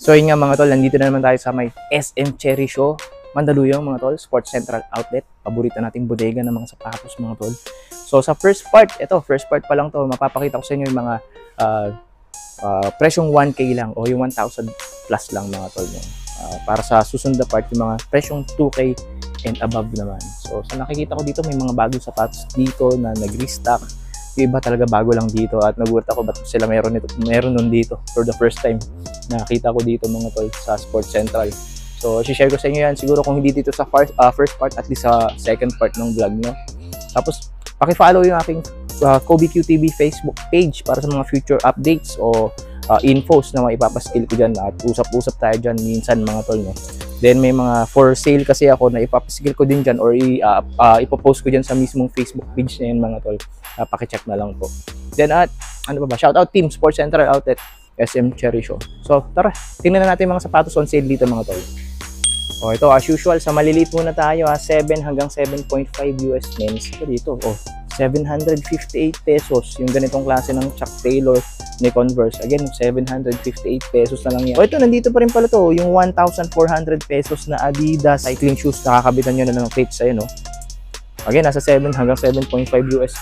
So yun nga mga tol, nandito na naman tayo sa may SM Cherry Show, Mandaluyong mga tol, Sports Central Outlet. Paborito nating bodega ng mga sapatos mga tol. So sa first part pa lang to, mapapakita ko sa inyo yung mga presyong 1K lang o yung 1,000 plus lang mga tol. Para sa susunod na part, yung mga presyong 2K and above naman. So sa nakikita ko dito, may mga bagong sapatos dito na nag-restock. Yung iba talaga bago lang dito at nagulat ako ba't sila meron nun dito for the first time. Nakita ko dito mga tol sa Sports Central. So share ko sa inyo yan siguro kung hindi dito sa first part, at least sa second part ng vlog, no? Tapos paki-follow yung aking Kobe QTV Facebook page para sa mga future updates o infos na maipapaskill ko dyan at usap-usap tayo dyan minsan mga tol, no? Then may mga for sale kasi ako na ipapaskill ko din dyan or ipopost ko dyan sa mismong Facebook page na yun mga tol. Pakicheck na lang po. Then ano ba? Shoutout team Sports Central Outlet, SM Cherry Show. So tara, tingnan na natin mga sapatos on sale dito mga tol. O ito as usual, sa maliliit muna tayo 7 hanggang 7.5 US men's. Ito dito, 758 pesos yung ganitong klase ng Chuck Taylor ni Converse. Again, 758 pesos na lang yan. O ito, nandito pa rin pala to, yung 1,400 pesos na Adidas cycling shoes. Nakakabitan nyo na ng plates sa'yo, no? Again, nasa 7 hanggang 7.5 US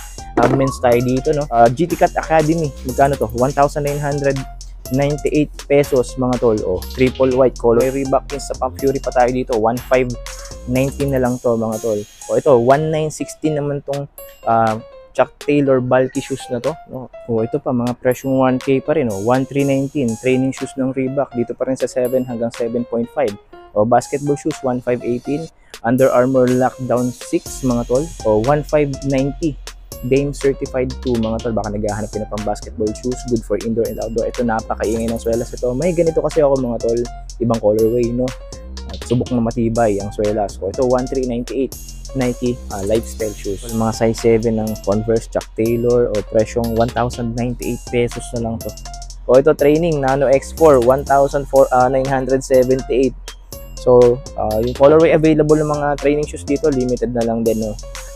men's tayo dito, no? GT Cat Academy, magkano to? 1,998 pesos mga tol. Triple white color. May Reebok sa Pump Fury pa tayo dito. 1,519 na lang to mga tol. Ito, 1,916 naman tong Chuck Taylor bulky shoes na to, no? Ito pa, mga presyong 1K pa rin, 1,319. Training shoes ng Reebok. Dito pa rin sa 7 hanggang 7.5. Basketball shoes, 1,518. Under Armour Lockdown 6 mga tol. 1,590. Dame Certified 2 mga tol. Baka naghahanap ka na pang basketball shoes, good for indoor and outdoor. Ito, napakaingay ng swelas ito. May ganito kasi ako mga tol, ibang colorway, no? At subok na matibay ang swelas ko. Ito, 1,398 Nike lifestyle shoes. Mga size 7 ng Converse Chuck Taylor o presyong 1,098 pesos na lang to. Ito, training Nano X4, 1,978. So, yung colorway available ng mga training shoes dito, limited na lang din, no?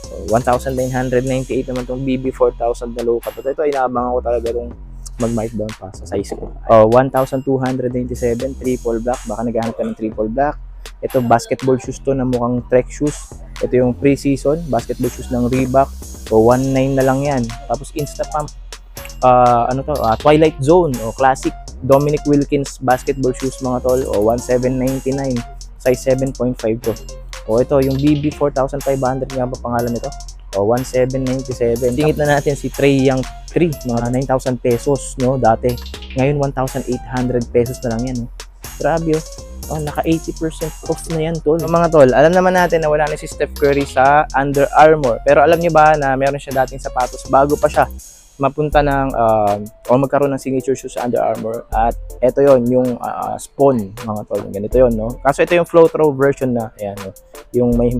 1,998 naman itong BB 4,000 na low cut. Ito, inaabangan ko talaga itong mag-markdown pa sa size ko. 1,297 triple black. Baka naghahanap ka ng triple black. Ito, basketball shoes to na mukhang trek shoes. Ito yung pre-season basketball shoes ng Reebok. 1,900 na lang yan. Tapos Insta Pump, Twilight Zone o classic Dominic Wilkins basketball shoes mga tol. 1,799. Size 7.5 to. Ito, yung BB 4,500 nga ba pangalan nito? 1,797. Tingit na natin si Trae Young 3, mga 9,000 pesos, no? Dati. Ngayon, 1,800 pesos na lang yan, no? Grabe, naka 80% off na yan, tol. Mga tol, alam naman natin na wala na si Steph Curry sa Under Armour. Pero alam niyo ba na meron siya dating sapatos bago pa siya mapunta ng o magkaroon ng signature shoes sa Under Armour, at ito yon yung Spawn mga tol, ganito yon, no? Kaso ito yung flow throw version na, ayan, no? Yung may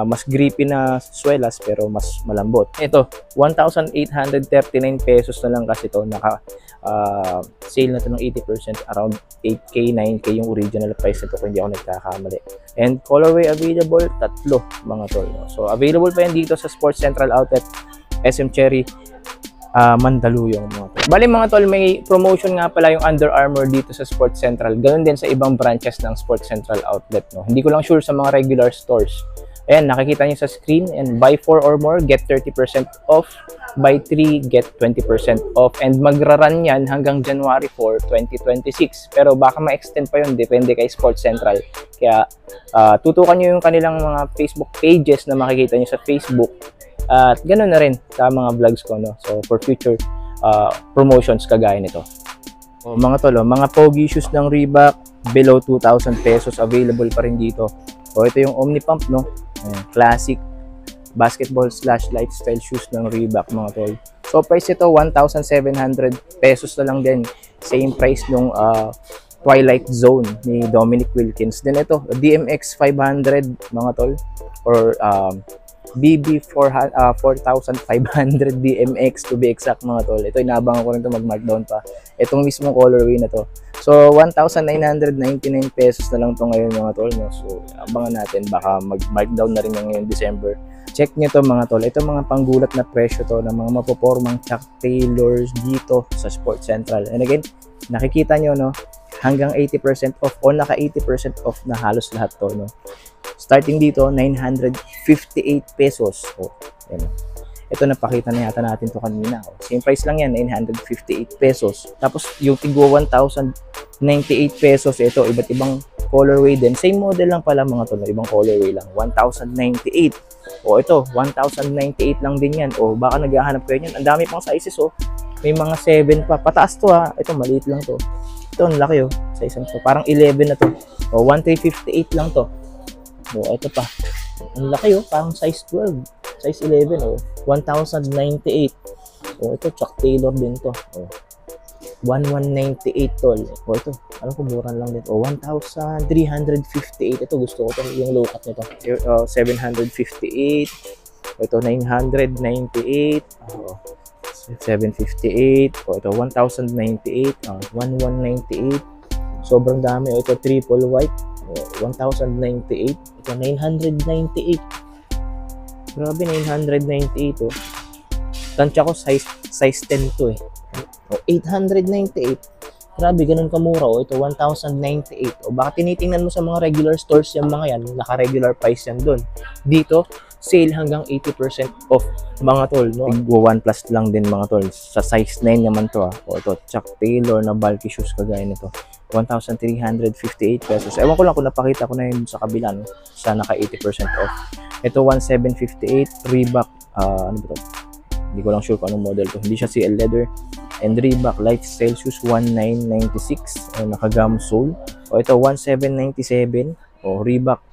mas grippy na swelas pero mas malambot. Ito, 1,839 pesos na lang kasi ito, naka sale na ito ng 80%, around 8K, 9K yung original price nito kung hindi ako nagkakamali. And colorway available, 3 mga tol, no? So available pa yan dito sa Sports Central Outlet, SM Cherry Mandaluyong mga tol. Bali mga tol, may promotion nga pala yung Under Armour dito sa Sports Central. Ganun din sa ibang branches ng Sports Central Outlet, no? Hindi ko lang sure sa mga regular stores. Ayan, nakikita niyo sa screen. And buy 4 or more, get 30% off. Buy 3, get 20% off. And magra-run yan hanggang January 4, 2026. Pero baka ma-extend pa yun, depende kay Sports Central. Kaya tutukan nyo yung kanilang mga Facebook pages na makikita nyo sa Facebook. At ganoon na rin sa mga vlogs ko, no? So for future promotions kagaya nito. Mga tol, mga pogi shoes ng Reebok below 2,000 pesos available pa rin dito. Ito yung Omni Pump, no? Classic basketball / lifestyle shoes ng Reebok mga tol. So price ito 1,700 pesos na lang din. Same price nung Twilight Zone ni Dominic Wilkins. Then ito, DMX 500 mga tol, or BB 4,500 DMX to be exact mga tol. Ito, inaabangan ko rin ito mag-markdown pa. Itong mismong colorway na to. So 1,999 pesos na lang to ngayon mga tol, no? So abangan natin, baka mag-markdown na rin ngayong December. Check nyo to mga tol. Ito mga panggulat na presyo to ng mga mapopormang Chuck Taylors dito sa Sports Central. And again, nakikita nyo, no? hanggang 80% off o naka 80% off na halos lahat to, no? Starting dito, 958 pesos. Oh, yan. Ito napakita na yata natin to kanina. Oh, same price lang yan, 958 pesos. Tapos yung Tigwa 1,098 pesos. Ito, iba't ibang colorway din. Same model lang pala mga to, no? Ibang colorway lang. 1,098. O ito, 1,098 lang din yan. O baka naghahanap kayo yan. Ang dami pang sizes, oh. May mga 7 pa. Pataas to, ha. Ito, maliit lang to. Ito, ang laki, oh. Sa isang to. Parang 11 na to. O, 1,358 lang to. O, ito pa. Ang laki, oh. Parang size 12. Size 11, oh. 1,098. O, ito, Chuck Taylor din to. O, 1,198 tol. O, ito. Alam ko, mura lang din. O, 1,358. Ito, gusto ko to. Yung low cut nito. 758. O, ito, 998. O, 758. O, ito, 1,098. 1,198. Sobrang dami. O, ito, triple white. O, 1,098. Ito, 998. Grabe, 998. O. Tansya ko, size 10 to eh. O, 898. Grabe, ganun kamura. O, ito, 1,098. O, baka tinitingnan mo sa mga regular stores yung mga yan, naka-regular price yan doon. Dito, sale hanggang 80% off mga tol, no? Tigwa 1 plus lang din mga tol. Sa size 9 naman to, O, ito, Chuck Taylor na bulky shoes kagaya nito. 1,358 pesos. Ewan ko lang kung napakita ko na yun sa kabila, no? Sa naka 80% off. Ito, 1,758. Reebok, ano ba to? Hindi ko lang sure kung anong model to. Hindi siya CL leather. And Reebok lifestyle shoes 1,996. Naka-gum sole. O ito 1,797. O Reebok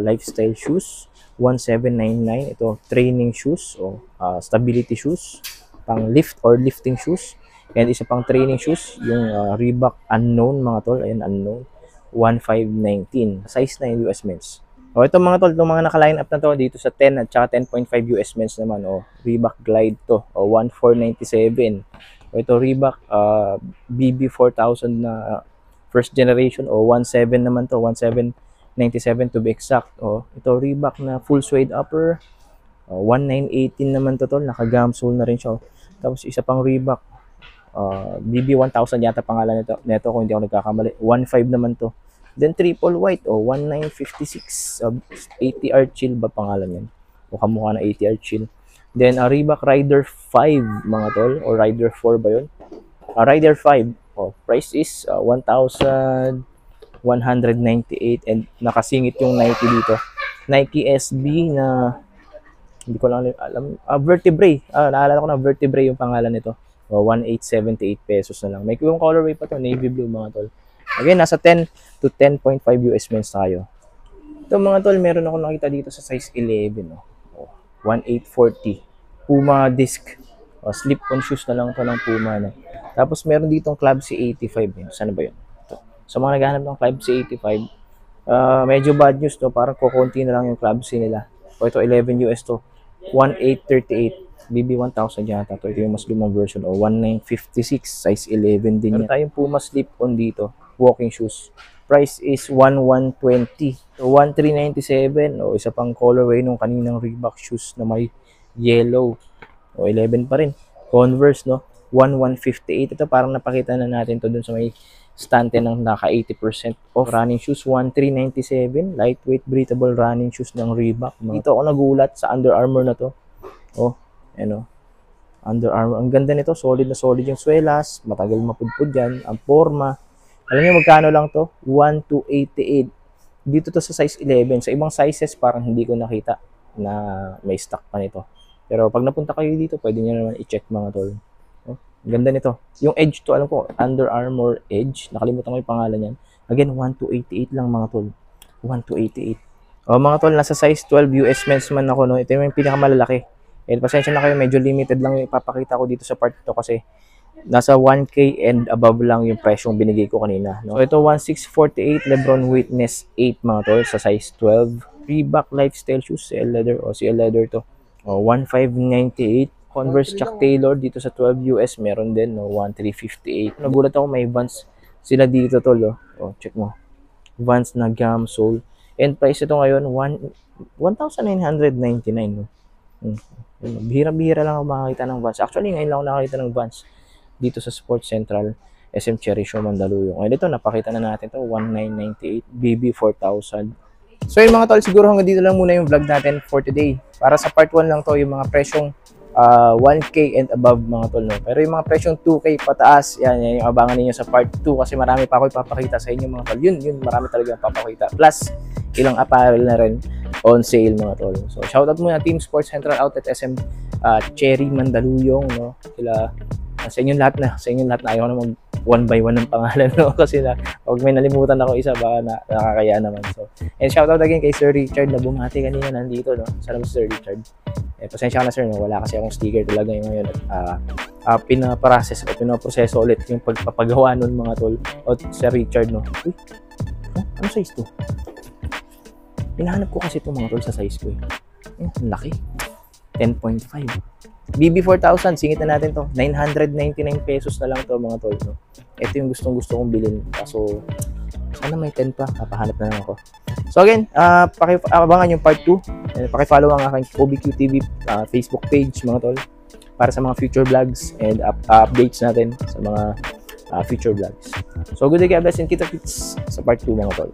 lifestyle shoes 1,799. Ito training shoes o stability shoes. Pang lift or lifting shoes. And isa pang training shoes. Yung Reebok unknown mga tol. Ayan, unknown. 1,519. Size 9 US men's. O, ito mga tol, itong mga naka-line up na to dito sa 10 at saka 10.5 US men's naman. O, Reebok Glide to. O, 1,497. O, ito Reebok BB 4,000 na first generation. O, 1,7 naman to. 1,797 to be exact. O, ito Reebok na full suede upper. O, 1,918 naman to tol. Naka-gum sole na rin siya. O, tapos isa pang Reebok. BB 1,000 yata pangalan nito. Neto kung hindi ako nagkakamali. 1,500 naman to. Then triple white, 1,956. 80R chill ba pangalan yan? O kamukha na 80R chill. Then Reebok Rider 5 mga tol. O Rider 4 ba yun? Rider 5. Price is 1,198 and nakasingit yung Nike dito. Nike SB na hindi ko lang alam. Vertebrae. Naalala ko na Vertebrae yung pangalan nito. 1,878 pesos na lang. May yung colorway pa to, navy blue mga tol. Again, nasa 10 to 10.5 US men's tayo. Ito mga tol, meron ako nakita dito sa size 11. 1,840. Puma disc. Slip-on shoes na lang ito ng Puma. No? Tapos meron ditong Club C85. Saan ba yun? Ito. Sa mga naghahanap ng Club C85, medyo bad news to. Parang kukunti na lang yung Club C nila. O ito, 11 US to. 1,838. BB 1,000 yata to. Ito yung mas lumang version. O 1,956. Size 11 din yan. Meron tayong Puma slip-on dito. Walking shoes. Price is 1,120. So, 1,397. O isa pang colorway nung kaninang Reebok shoes na may yellow. O 11 pa rin. Converse, no? 1,158. Ito parang napakita na natin to dun sa may stante ng naka 80% off. Running shoes, 1,397. Lightweight breathable running shoes ng Reebok. Dito ako nagulat sa Under Armour na to. O, ano? Under Armour. Ang ganda nito. Solid na solid yung swelas. Matagal mapudpud yan. Ang forma. Alam niyo magkano lang to? 1,288. Dito to sa size 11. Sa ibang sizes parang hindi ko nakita na may stock pa nito. Pero pag napunta kayo dito, pwede niyo naman i-check mga tol. Oh, ganda nito. Yung Edge to, alam ko, Under Armour Edge. Nakalimutan ko yung pangalan niyan. Again, 1,288 lang mga tol. 1,288. Oh, mga tol, nasa size 12 US men's man ako, no. Ito yung pinakamalalaki. Eh, pasensya na kayo, medyo limited lang yung ipapakita ko dito sa part ito kasi nasa 1K and above lang yung presyong binigay ko kanina. No? So, ito 1,648 Lebron Witness 8 mga tol sa size 12. Reebok lifestyle shoes, CL leather o CL leather to. 1,598. Converse Chuck Taylor dito sa 12 US meron din, no? 1,358. Nagulat ako may Vans sila dito tol. Check mo. Vans na gum sole. And price ito ngayon 1,999. No? Bihira-bihira lang ako makakita ng Vans. Actually, ngayon lang ako nakakita ng Vans dito sa Sports Central. SM Cherry Show Mandaluyong. And ito, napakita na natin to 1998 BB 4000. So yun mga tol, siguro hanggang dito lang muna yung vlog natin for today. Para sa part 1 lang to, yung mga presyong 1K and above mga tol, no? Pero yung mga presyong 2K pataas, yan yung abangan niyo sa part 2 kasi marami pa ako ipapakita sa inyo mga tol. Yun, marami talaga papakita. Plus, ilang apparel na rin on sale mga tol. So shoutout muna Team Sports Central Outlet SM Cherry Mandaluyong, no? Sila, sa inyong lahat na ayaw na mag 1 by 1 ng pangalan, no? Kasi pag may nalimutan ako isa, baka nakakaya naman. So, and shoutout again kay Sir Richard na bumati kanina nandito, no? Salamat Sir Richard. Pasensya ka na sir, no? Wala kasi akong sticker talaga ngayon at pinaproseso ulit yung pagpapagawa nun mga tol. O Sir Richard, no? Uy, ano size to? Hinahanap ko kasi itong mga tol sa size ko eh. Ang laki. 10.5. BB 4000, singit na natin to. 999 pesos na lang to mga tol, no? Ito yung gusto kong bilhin. Kaso, sana may 10 pa. Papahanap na lang ako. So again, pakiabangan yung part 2. Pakifollow ang aking OBQ TV Facebook page mga tol. Para sa mga future vlogs and updates natin sa mga future vlogs. So good day, God bless and kita-kits sa part 2 mga tol.